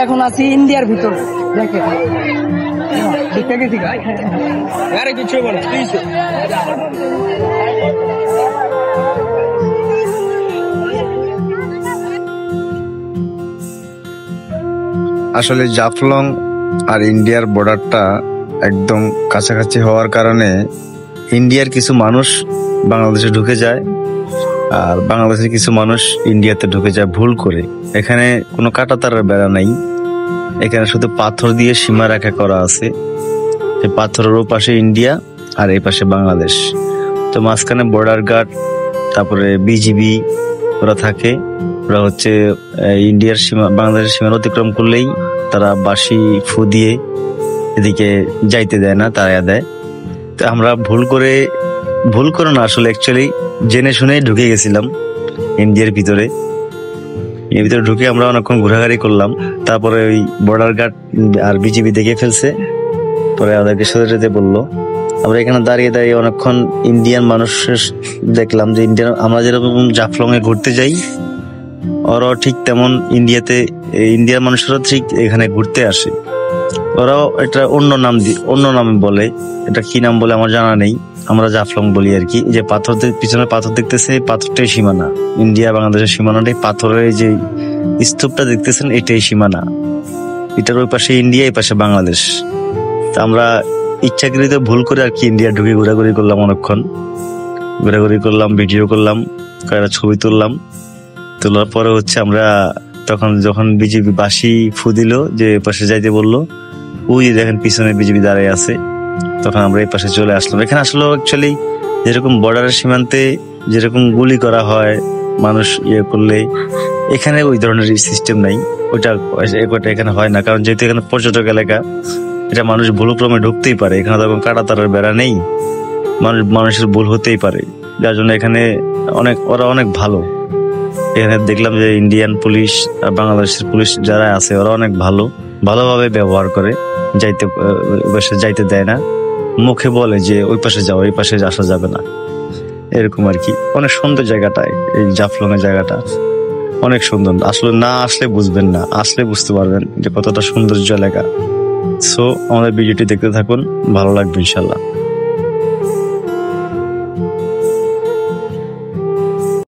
এখন আছি ইন্ডিয়ার ভিতর। দেখেন আসলে জাফলং আর ইন্ডিয়ার বর্ডারটা একদম কাছাকাছি হওয়ার কারণে ইন্ডিয়ার কিছু মানুষ বাংলাদেশে ঢুকে যায় আর বাংলাদেশের কিছু মানুষ ইন্ডিয়াতে ঢুকে যায় ভুল করে। এখানে কোনো কাঁটাতারের বেড়া নাই, এখানে শুধু পাথর দিয়ে সীমা রেখা করা আছে। এই পাথরের ও পাশে ইন্ডিয়া আর এই পাশে বাংলাদেশ। তো মাঝখানে বর্ডার গার্ড, তারপরে বিজিবি ওরা থাকে। ওরা হচ্ছে ইন্ডিয়ার সীমা বাংলাদেশের সীমা অতিক্রম করলেই তারা বাঁশি ফু দিয়ে এদিকে যাইতে দেয় না, তাড়াইয়া দেয়। তো আমরা ভুল করে না, আসলে অ্যাকচুয়ালি জেনে শুনেই ঢুকে গেছিলাম ইন্ডিয়ার ভিতরে। এর ভিতরে ঢুকে আমরা অনেকক্ষণ ঘোরাঘুরি করলাম। তারপরে ওই বর্ডার গার্ড আর বিজিবি দেখে ফেলছে, পরে ওদেরকে সোজা যেতে বললো। আমরা এখানে দাঁড়িয়ে দাঁড়িয়ে অনেকক্ষণ ইন্ডিয়ান মানুষের দেখলাম যে ইন্ডিয়ান, আমরা যেরকম জাফলং এ ঘুরতে যাই ওরাও ঠিক তেমন ইন্ডিয়ার মানুষেরা ঠিক এখানে ঘুরতে আসে। ওরাও এটা অন্য নামে বলে, এটা কি নাম বলে আমার জানা নেই, আমরা জাফলং বলি আর কি। যে পিছনে পাথর দেখতেছে, পাথরটাই সীমানা, ইন্ডিয়া বাংলাদেশের সীমানাটাই পাথরের যে স্তূপটা দেখতেছেন এটাই সীমানা। এটার ওই পাশে ইন্ডিয়া, এই পাশে বাংলাদেশ। তা আমরা ইচ্ছাকৃত ভুল করে আর কি ইন্ডিয়া ঢুকে ঘোরাঘুরি করলাম, অনেকক্ষণ ঘোরাঘুরি করলাম, ভিডিও করলাম, কয়েকটা ছবি তুললাম। তোলার পরে হচ্ছে আমরা যখন বিজেপি বাঁশি ফু দিল যে পাশে যাইতে বললো, ওই দেখেন পিছনে বিজেপি দাঁড়িয়ে আছে, তখন আমরা এই পাশে চলে আসলাম। এখানে আসলে অ্যাকচুয়ালি যেরকম বর্ডারের সীমান্তে যেরকম গুলি করা হয় মানুষ করলে, এখানে ওই ধরনের সিস্টেম নাই। ওইটা এখানে হয় না, কারণ যেহেতু এখানে পর্যটক এলাকা, এটা মানুষ ভুলক্রমে ঢুকতেই পারে। এখানে তখন কাঁটাতারের বেড়া নেই, মানুষের ভুল হতেই পারে, যার জন্য এখানে ওরা অনেক ভালো। এখানে দেখলাম যে ইন্ডিয়ান পুলিশ আর বাংলাদেশের পুলিশ যারা আছে ওরা অনেক ভালোভাবে ব্যবহার করে, যাইতে দেয় না, মুখে বলে যে ওই পাশে যাও, এই পাশে আসা যাবে না, এরকম আর কি। অনেক সুন্দর জায়গাটায়, এই জাফলং এর জায়গাটা অনেক সুন্দর। আসলে না আসলে বুঝবেন না, আসলে বুঝতে পারবেন যে কতটা সৌন্দর্য এলাকা। সো আমাদের ভিডিওটি দেখতে থাকুন, ভালো লাগবে ইনশাল্লাহ।